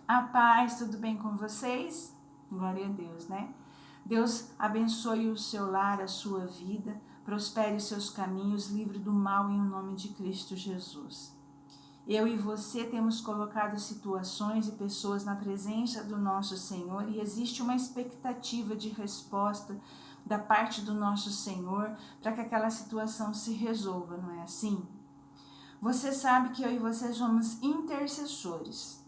A paz, tudo bem com vocês? Glória a Deus, né? Deus abençoe o seu lar, a sua vida, prospere os seus caminhos, livre do mal em nome de Cristo Jesus. Eu e você temos colocado situações e pessoas na presença do nosso Senhor e existe uma expectativa de resposta da parte do nosso Senhor para que aquela situação se resolva, não é assim? Você sabe que eu e você somos intercessores.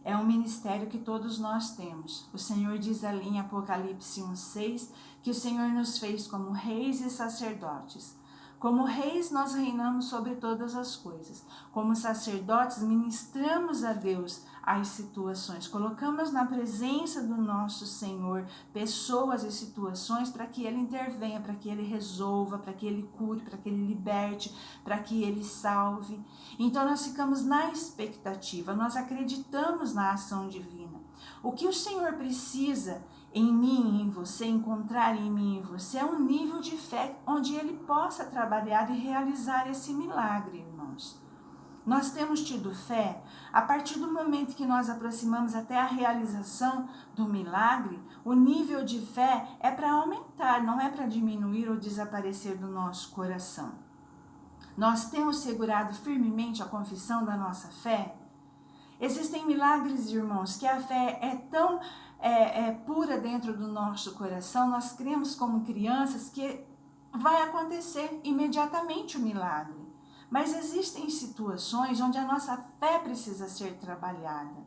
É um ministério que todos nós temos. O Senhor diz ali em Apocalipse 1:6 que o Senhor nos fez como reis e sacerdotes. Como reis, nós reinamos sobre todas as coisas. Como sacerdotes, ministramos a Deus as situações. Colocamos na presença do nosso Senhor pessoas e situações para que Ele intervenha, para que Ele resolva, para que Ele cure, para que Ele liberte, para que Ele salve. Então nós ficamos na expectativa, nós acreditamos na ação divina. O que o Senhor precisa em mim e em você, encontrar em mim e em você, é um nível de fé onde Ele possa trabalhar e realizar esse milagre, irmãos. Nós temos tido fé, a partir do momento que nós aproximamos até a realização do milagre, o nível de fé é para aumentar, não é para diminuir ou desaparecer do nosso coração. Nós temos segurado firmemente a confissão da nossa fé? Existem milagres, irmãos, que a fé é tão pura dentro do nosso coração, nós cremos como crianças que vai acontecer imediatamente o milagre. Mas existem situações onde a nossa fé precisa ser trabalhada.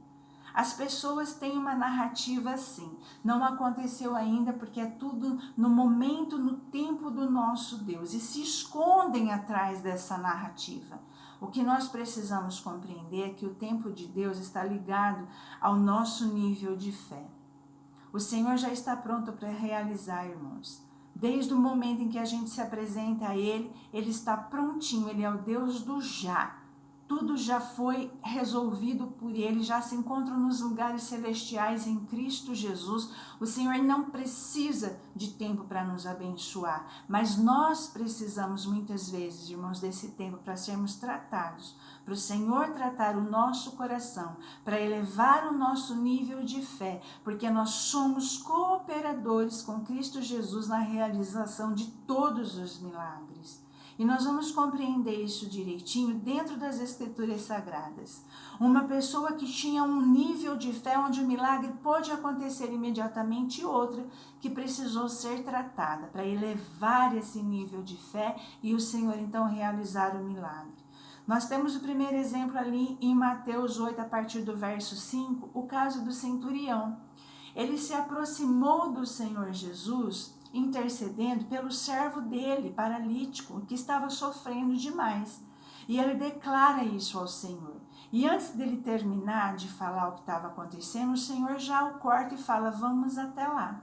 As pessoas têm uma narrativa assim, não aconteceu ainda porque é tudo no momento, no tempo do nosso Deus, e se escondem atrás dessa narrativa. O que nós precisamos compreender é que o tempo de Deus está ligado ao nosso nível de fé. O Senhor já está pronto para realizar, irmãos. Desde o momento em que a gente se apresenta a Ele, Ele está prontinho, Ele é o Deus do já. Tudo já foi resolvido por Ele, já se encontra nos lugares celestiais em Cristo Jesus. O Senhor não precisa de tempo para nos abençoar, mas nós precisamos muitas vezes, irmãos, desse tempo para sermos tratados, para o Senhor tratar o nosso coração, para elevar o nosso nível de fé, porque nós somos cooperadores com Cristo Jesus na realização de todos os milagres. E nós vamos compreender isso direitinho dentro das Escrituras Sagradas. Uma pessoa que tinha um nível de fé onde o milagre pôde acontecer imediatamente e outra que precisou ser tratada para elevar esse nível de fé e o Senhor então realizar o milagre. Nós temos o primeiro exemplo ali em Mateus 8, a partir do verso 5, o caso do centurião. Ele se aproximou do Senhor Jesus intercedendo pelo servo dele, paralítico, que estava sofrendo demais. E ele declara isso ao Senhor. E antes dele terminar de falar o que estava acontecendo, o Senhor já o corta e fala: vamos até lá.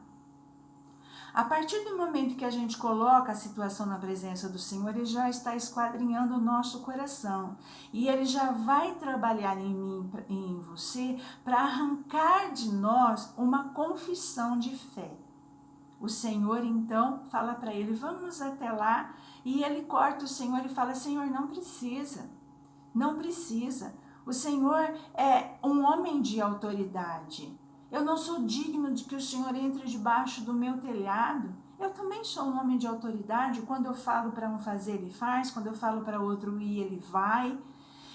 A partir do momento que a gente coloca a situação na presença do Senhor, Ele já está esquadrinhando o nosso coração. E Ele já vai trabalhar em mim e em você para arrancar de nós uma confissão de fé. O Senhor então fala para ele: vamos até lá. E ele corta o Senhor e fala: Senhor, não precisa. Não precisa. O Senhor é um homem de autoridade. Eu não sou digno de que o Senhor entre debaixo do meu telhado. Eu também sou um homem de autoridade. Quando eu falo para um fazer, ele faz. Quando eu falo para outro ir, ele vai.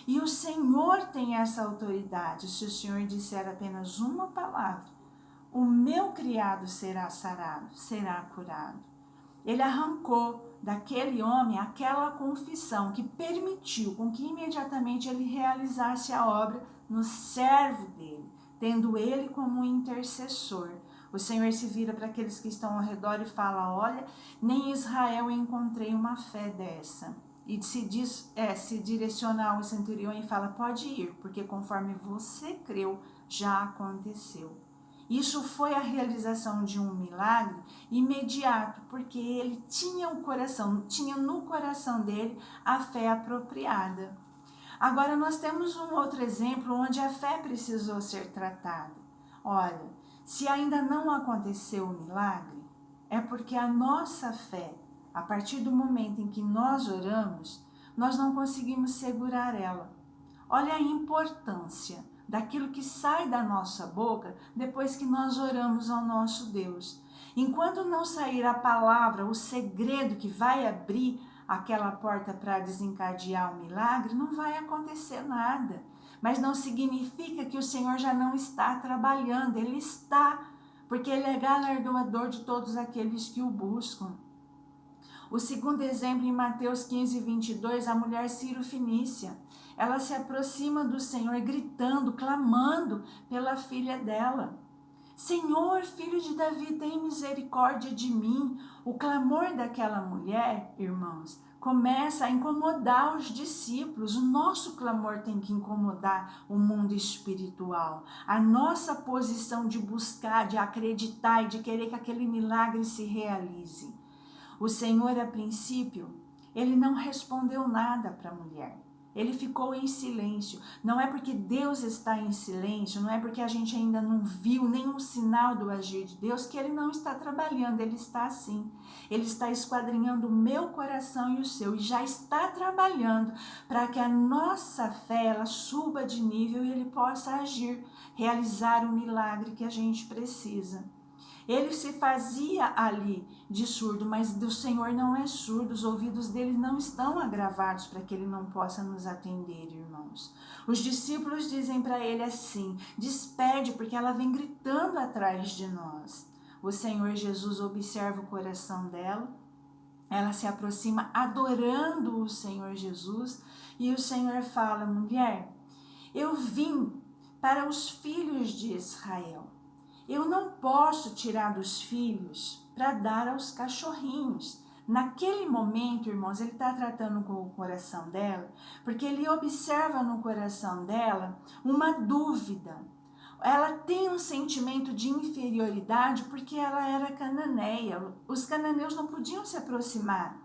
E o Senhor tem essa autoridade. Se o Senhor disser apenas uma palavra, o meu criado será sarado, será curado. Ele arrancou daquele homem aquela confissão que permitiu com que imediatamente ele realizasse a obra no servo dele, tendo ele como um intercessor. O Senhor se vira para aqueles que estão ao redor e fala: olha, nem em Israel encontrei uma fé dessa. E se direciona ao centurião e fala: pode ir, porque conforme você creu, já aconteceu. Isso foi a realização de um milagre imediato, porque ele tinha no coração dele a fé apropriada. Agora nós temos um outro exemplo onde a fé precisou ser tratada. Olha, se ainda não aconteceu o milagre, é porque a nossa fé, a partir do momento em que nós oramos, nós não conseguimos segurar ela. Olha a importância. daquilo que sai da nossa boca depois que nós oramos ao nosso Deus. Enquanto não sair a palavra, o segredo que vai abrir aquela porta para desencadear o milagre, não vai acontecer nada. Mas não significa que o Senhor já não está trabalhando, Ele está, porque Ele é galardoador de todos aqueles que o buscam. O segundo exemplo, em Mateus 15, 22, a mulher Ciro-Fenícia. Ela se aproxima do Senhor gritando, clamando pela filha dela. Senhor, filho de Davi, tem misericórdia de mim. O clamor daquela mulher, irmãos, começa a incomodar os discípulos. O nosso clamor tem que incomodar o mundo espiritual. A nossa posição de buscar, de acreditar e de querer que aquele milagre se realize. O Senhor, a princípio, ele não respondeu nada para a mulher. Ele ficou em silêncio. Não é porque Deus está em silêncio, não é porque a gente ainda não viu nenhum sinal do agir de Deus que Ele não está trabalhando. Ele está assim. Ele está esquadrinhando o meu coração e o seu e já está trabalhando para que a nossa fé ela suba de nível e Ele possa agir, realizar o milagre que a gente precisa. Ele se fazia ali de surdo, mas do Senhor não é surdo, os ouvidos dele não estão agravados para que ele não possa nos atender, irmãos. Os discípulos dizem para ele assim: despede, porque ela vem gritando atrás de nós. O Senhor Jesus observa o coração dela, ela se aproxima adorando o Senhor Jesus e o Senhor fala: mulher, eu vim para os filhos de Israel. Eu não posso tirar dos filhos para dar aos cachorrinhos. Naquele momento, irmãos, ele está tratando com o coração dela, porque ele observa no coração dela uma dúvida. Ela tem um sentimento de inferioridade porque ela era cananeia. Os cananeus não podiam se aproximar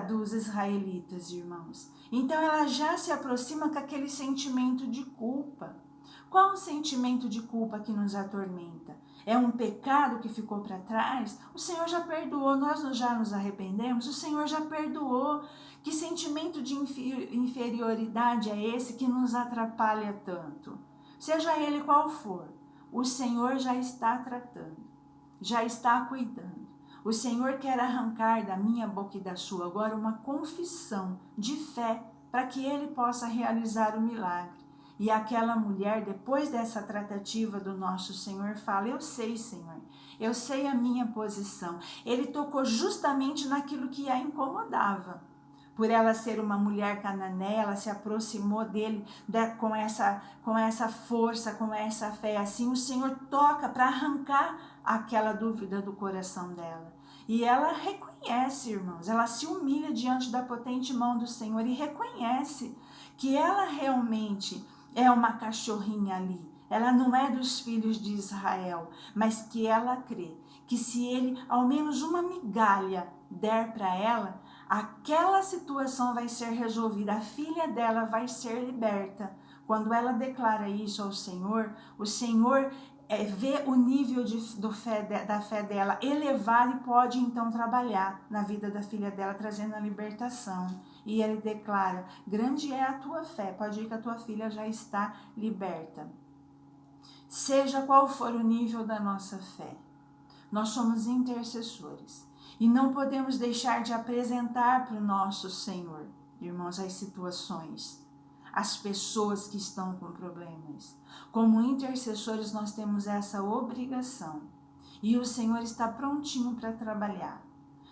dos israelitas, irmãos. Então ela já se aproxima com aquele sentimento de culpa. Qual o sentimento de culpa que nos atormenta? É um pecado que ficou para trás? O Senhor já perdoou, nós já nos arrependemos, o Senhor já perdoou. Que sentimento de inferioridade é esse que nos atrapalha tanto? Seja ele qual for, o Senhor já está tratando, já está cuidando. O Senhor quer arrancar da minha boca e da sua agora uma confissão de fé para que Ele possa realizar o milagre. E aquela mulher, depois dessa tratativa do nosso Senhor, fala: eu sei, Senhor, eu sei a minha posição. Ele tocou justamente naquilo que a incomodava. Por ela ser uma mulher cananeia, ela se aproximou dele com essa força, com essa fé. Assim, o Senhor toca para arrancar aquela dúvida do coração dela. E ela reconhece, irmãos, ela se humilha diante da potente mão do Senhor e reconhece que ela realmente é uma cachorrinha ali. Ela não é dos filhos de Israel, mas que ela crê que se ele ao menos uma migalha der para ela, aquela situação vai ser resolvida, a filha dela vai ser liberta. Quando ela declara isso ao Senhor, o Senhor vê o nível da fé dela elevar e pode então trabalhar na vida da filha dela, trazendo a libertação. E ele declara: grande é a tua fé, pode ir que a tua filha já está liberta. Seja qual for o nível da nossa fé, nós somos intercessores e não podemos deixar de apresentar para o nosso Senhor, irmãos, as situações, as pessoas que estão com problemas. Como intercessores, nós temos essa obrigação e o Senhor está prontinho para trabalhar.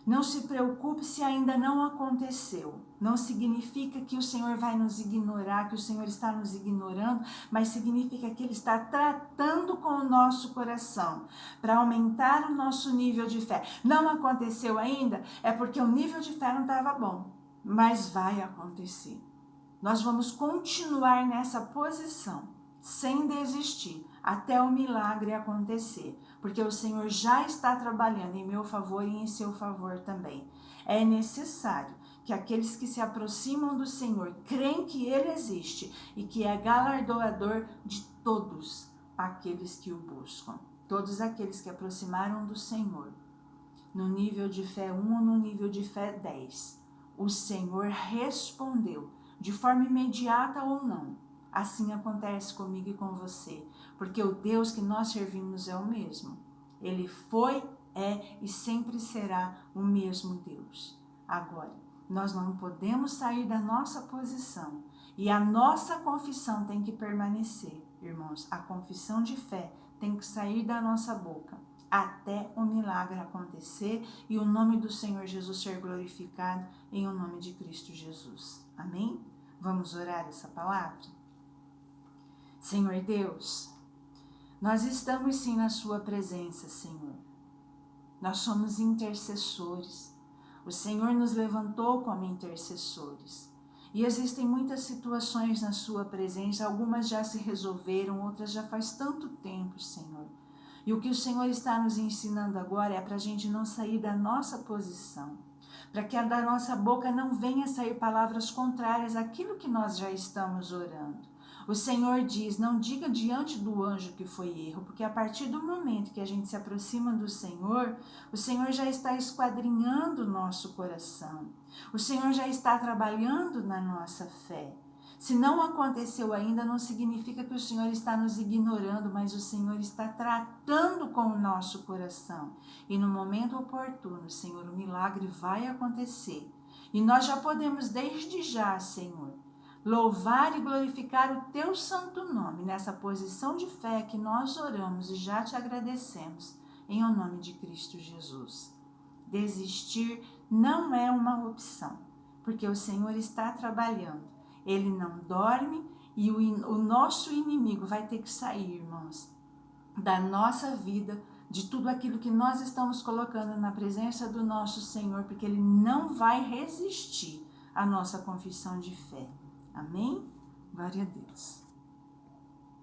Não se preocupe se ainda não aconteceu. Não significa que o Senhor vai nos ignorar, que o Senhor está nos ignorando, mas significa que Ele está tratando com o nosso coração para aumentar o nosso nível de fé. Não aconteceu ainda, é porque o nível de fé não estava bom, mas vai acontecer. Nós vamos continuar nessa posição, sem desistir, até o milagre acontecer, porque o Senhor já está trabalhando em meu favor e em seu favor também. É necessário que aqueles que se aproximam do Senhor creem que Ele existe e que é galardoador de todos aqueles que o buscam, todos aqueles que aproximaram do Senhor, no nível de fé 1 ou no nível de fé 10. O Senhor respondeu, de forma imediata ou não, Assim acontece comigo e com você, porque o Deus que nós servimos é o mesmo. Ele foi, é e sempre será o mesmo Deus. Agora, nós não podemos sair da nossa posição e a nossa confissão tem que permanecer, irmãos. A confissão de fé tem que sair da nossa boca até o milagre acontecer e o nome do Senhor Jesus ser glorificado em o nome de Cristo Jesus. Amém? Vamos orar essa palavra? Senhor Deus, nós estamos sim na sua presença, Senhor. Nós somos intercessores. O Senhor nos levantou como intercessores. E existem muitas situações na sua presença, algumas já se resolveram, outras já faz tanto tempo, Senhor. E o que o Senhor está nos ensinando agora é para a gente não sair da nossa posição, para que da nossa boca não venha sair palavras contrárias àquilo que nós já estamos orando. O Senhor diz, não diga diante do anjo que foi erro, porque a partir do momento que a gente se aproxima do Senhor, o Senhor já está esquadrinhando o nosso coração. O Senhor já está trabalhando na nossa fé. Se não aconteceu ainda, não significa que o Senhor está nos ignorando, mas o Senhor está tratando com o nosso coração. E no momento oportuno, Senhor, o milagre vai acontecer. E nós já podemos desde já, Senhor, louvar e glorificar o teu santo nome nessa posição de fé que nós oramos e já te agradecemos, em o nome de Cristo Jesus. Desistir não é uma opção, porque o Senhor está trabalhando. Ele não dorme e o nosso inimigo vai ter que sair, irmãos, da nossa vida, de tudo aquilo que nós estamos colocando na presença do nosso Senhor, porque ele não vai resistir à nossa confissão de fé. Amém? Glória a Deus.